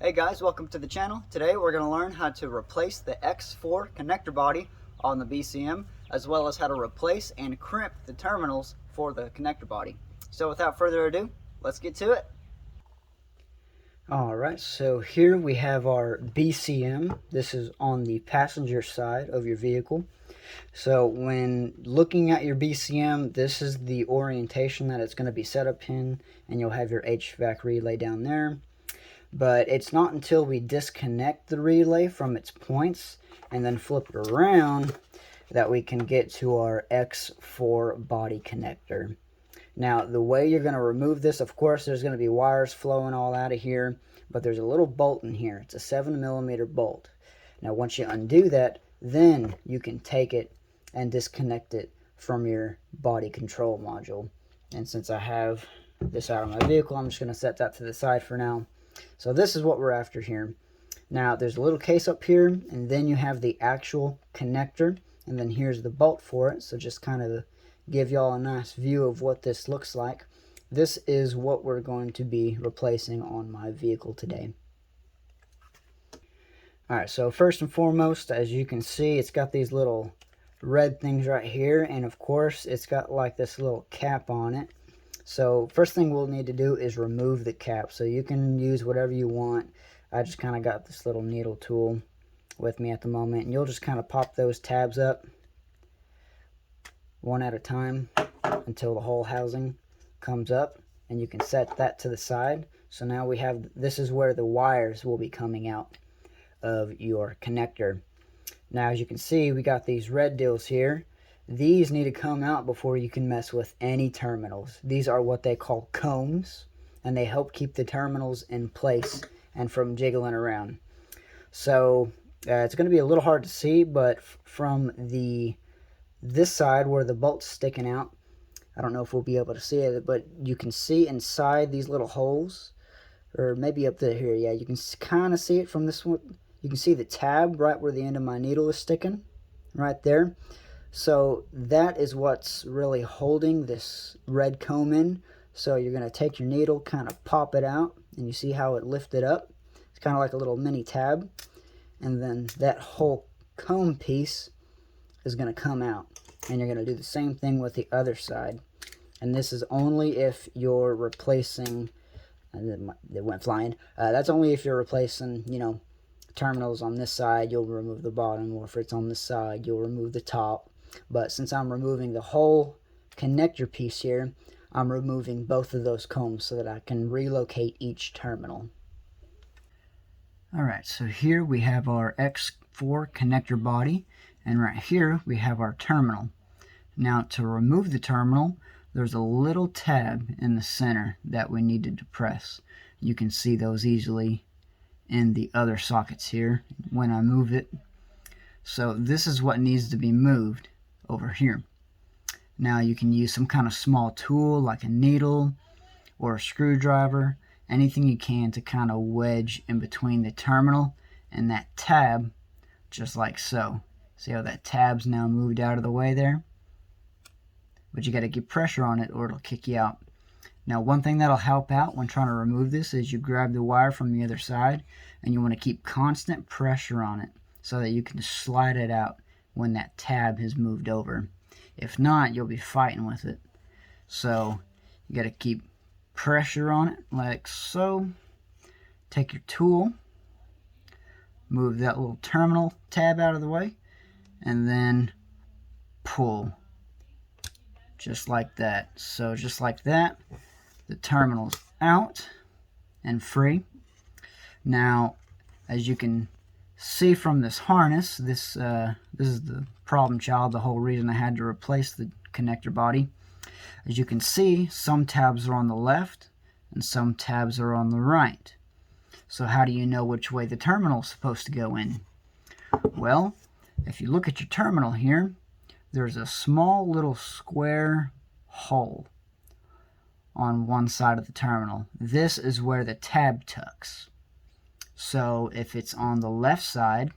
Hey guys, welcome to the channel. Today we're going to learn how to replace the X4 connector body on the BCM, as well as how to replace and crimp the terminals for the connector body. So without further ado, let's get to it. Alright, so here we have our BCM. This is on the passenger side of your vehicle. So when looking at your BCM, this is the orientation that it's going to be set up in, and you'll have your HVAC relay down there. But it's not until we disconnect the relay from its points and then flip it around that we can get to our X4 body connector. Now, the way you're going to remove this, of course, there's going to be wires flowing all out of here, but there's a little bolt in here. It's a 7mm bolt. Now, once you undo that, then you can take it and disconnect it from your body control module. And since I have this out of my vehicle, I'm just going to set that to the side for now. So this is what we're after here. Now there's a little case up here, and then you have the actual connector, and then here's the bolt for it. So just kind of give y'all a nice view of what this looks like. This is what we're going to be replacing on my vehicle today. Alright, so first and foremost, as you can see, it's got these little red things right here, and of course it's got like this little cap on it. So first thing we'll need to do is remove the cap. So you can use whatever you want. I just kind of got this little needle tool with me at the moment, and you'll just kind of pop those tabs up one at a time until the whole housing comes up, and you can set that to the side. So now we have, this is where the wires will be coming out of your connector. Now as you can see, we got these red deals here. These need to come out before you can mess with any terminals. These are what they call combs, and they help keep the terminals in place and from jiggling around. So it's going to be a little hard to see, but from this side where the bolt's sticking out, I don't know if we'll be able to see it, but you can see inside these little holes, or maybe up there here. Yeah, you can kind of see it from this one. You can see the tab right where the end of my needle is sticking, right there. So that is what's really holding this red comb in. So you're going to take your needle, kind of pop it out, and you see how it lifted up. It's kind of like a little mini tab. And then that whole comb piece is going to come out. And you're going to do the same thing with the other side. And this is only if you're replacing, it went flying. That's only if you're replacing, you know, terminals on this side, you'll remove the bottom, or if it's on this side, you'll remove the top. But since I'm removing the whole connector piece here, I'm removing both of those combs so that I can relocate each terminal. Alright, so here we have our X4 connector body, and right here we have our terminal. Now to remove the terminal, there's a little tab in the center that we need to depress. You can see those easily in the other sockets here when I move it. So this is what needs to be moved over here. Now you can use some kind of small tool like a needle or a screwdriver, anything you can to kind of wedge in between the terminal and that tab, just like so. See how that tab's now moved out of the way there? But you got to get pressure on it or it'll kick you out. Now one thing that'll help out when trying to remove this is you grab the wire from the other side, and you want to keep constant pressure on it so that you can slide it out when that tab has moved over. If not, you'll be fighting with it. So you got to keep pressure on it like so. Take your tool, move that little terminal tab out of the way, and then pull just like that. So just like that, the terminal's out and free. Now as you can see from this harness, this is the problem child, the whole reason I had to replace the connector body. As you can see, some tabs are on the left and some tabs are on the right. So how do you know which way the terminal is supposed to go in? Well, if you look at your terminal here, there's a small little square hole on one side of the terminal. This is where the tab tucks. So if it's on the left side,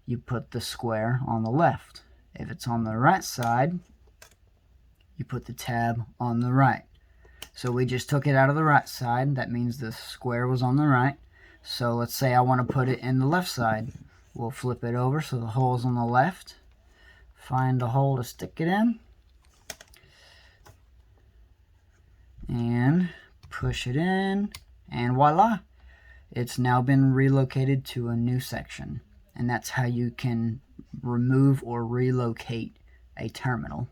you put the square on the left. If it's on the right side, you put the tab on the right. So we just took it out of the right side. That means the square was on the right. So let's say I want to put it in the left side. We'll flip it over so the hole's on the left. Find the hole to stick it in. And push it in. And voila! It's now been relocated to a new section. And that's how you can remove or relocate a terminal.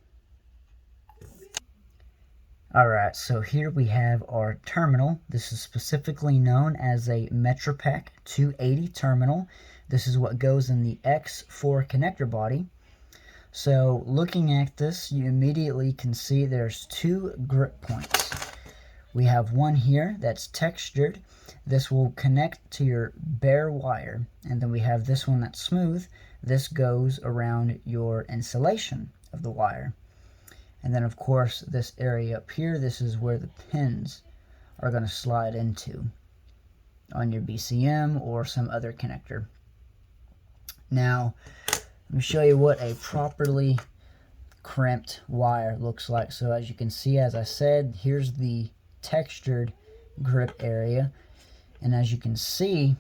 Alright, so here we have our terminal. This is specifically known as a MetroPack 280 terminal. This is what goes in the X4 connector body. So looking at this, you immediately can see there's two grip points. We have one here that's textured. This will connect to your bare wire. And then we have this one that's smooth. This goes around your insulation of the wire. And then, of course, this area up here, this is where the pins are going to slide into on your BCM or some other connector. Now, let me show you what a properly crimped wire looks like. So as you can see, as I said, here's the textured grip area. And as you can see,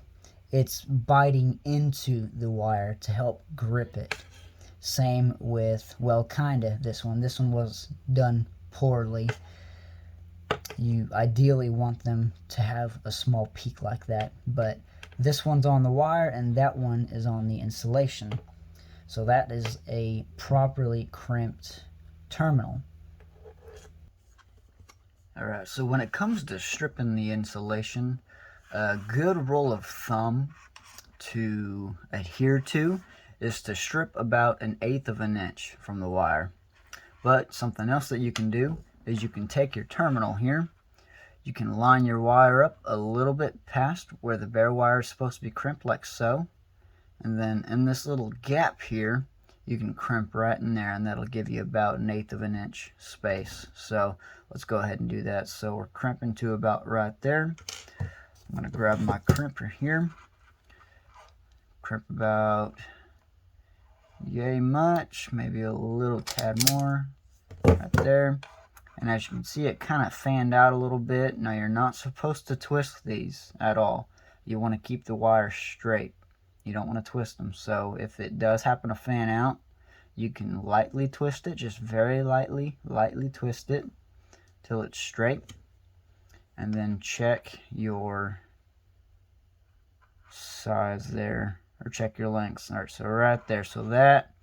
it's biting into the wire to help grip it. Same with, well, kinda this one. This one was done poorly. You ideally want them to have a small peak like that, but this one's on the wire and that one is on the insulation. So that is a properly crimped terminal. Alright, so when it comes to stripping the insulation, a good rule of thumb to adhere to is to strip about 1/8 of an inch from the wire. But something else that you can do is you can take your terminal here, you can line your wire up a little bit past where the bare wire is supposed to be crimped, like so, and then in this little gap here you can crimp right in there, and that'll give you about 1/8 of an inch space. So let's go ahead and do that. So we're crimping to about right there. I'm going to grab my crimper here, crimp about yay much, maybe a little tad more right there. And as you can see, it kind of fanned out a little bit. Now, you're not supposed to twist these at all. You want to keep the wire straight. You don't want to twist them. So if it does happen to fan out, you can lightly twist it, just very lightly twist it till it's straight. And then check your size there, or check your lengths. All right, so right there. So that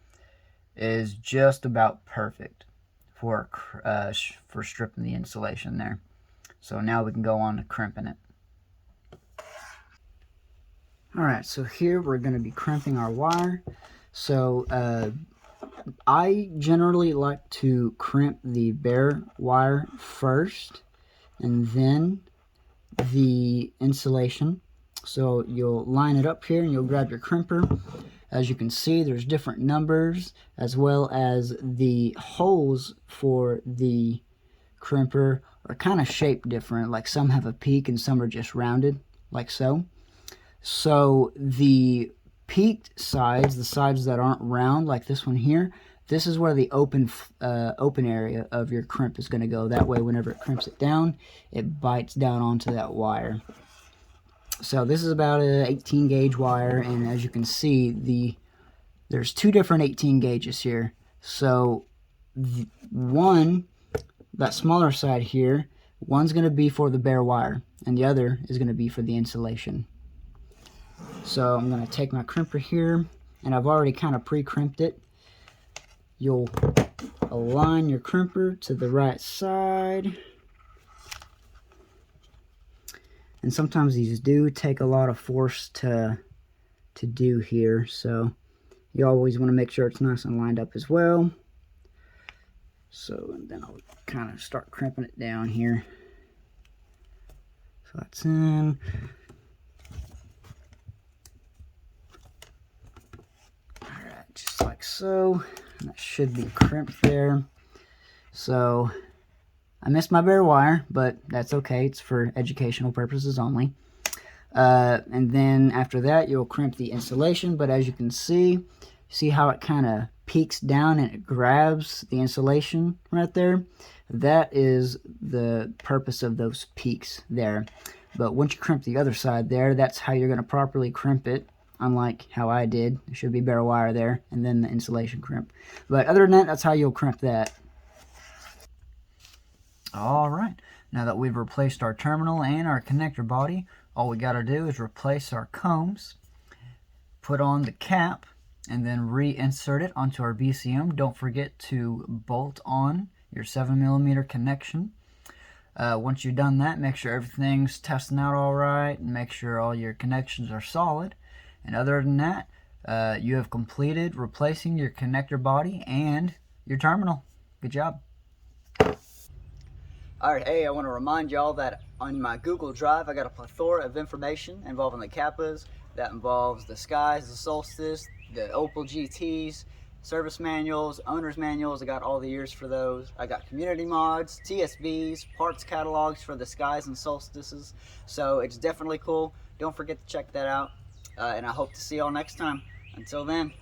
is just about perfect for stripping the insulation there. So now we can go on to crimping it. Alright, so here we're going to be crimping our wire. So I generally like to crimp the bare wire first and then the insulation. So you'll line it up here and you'll grab your crimper. As you can see, there's different numbers, as well as the holes for the crimper are kind of shaped different. Like some have a peak and some are just rounded, like so. So the peaked sides, the sides that aren't round, like this one here, this is where the open area of your crimp is going to go. That way, whenever it crimps it down, it bites down onto that wire. So this is about an 18 gauge wire, and as you can see, there's two different 18 gauges here. So one, that smaller side here, one's going to be for the bare wire, and the other is going to be for the insulation. So I'm going to take my crimper here, and I've already kind of pre-crimped it. You'll align your crimper to the right side. And sometimes these do take a lot of force to do here, so you always want to make sure it's nice and lined up as well. So, and then I'll kind of start crimping it down here. So that's in. Alright, just like so. And that should be crimped there. So I missed my bare wire, but that's okay. It's for educational purposes only. And then after that, you'll crimp the insulation. But as you can see how it kind of peaks down and it grabs the insulation right there? That is the purpose of those peaks there. But once you crimp the other side there, that's how you're going to properly crimp it, unlike how I did. There should be bare wire there, and then the insulation crimp. But other than that, that's how you'll crimp that. All right, now that we've replaced our terminal and our connector body, all we got to do is replace our combs, put on the cap, and then reinsert it onto our BCM. Don't forget to bolt on your 7mm connection. Once you've done that, make sure everything's testing out all right, and make sure all your connections are solid. And other than that, you have completed replacing your connector body and your terminal. Good job. Alright, hey, I want to remind y'all that on my Google Drive I got a plethora of information involving the Kappas. That involves the Skies, the Solstice, the Opel GTs, service manuals, owner's manuals. I got all the years for those. I got community mods, TSVs, parts catalogs for the Skies and Solstices. So it's definitely cool. Don't forget to check that out. And I hope to see y'all next time. Until then.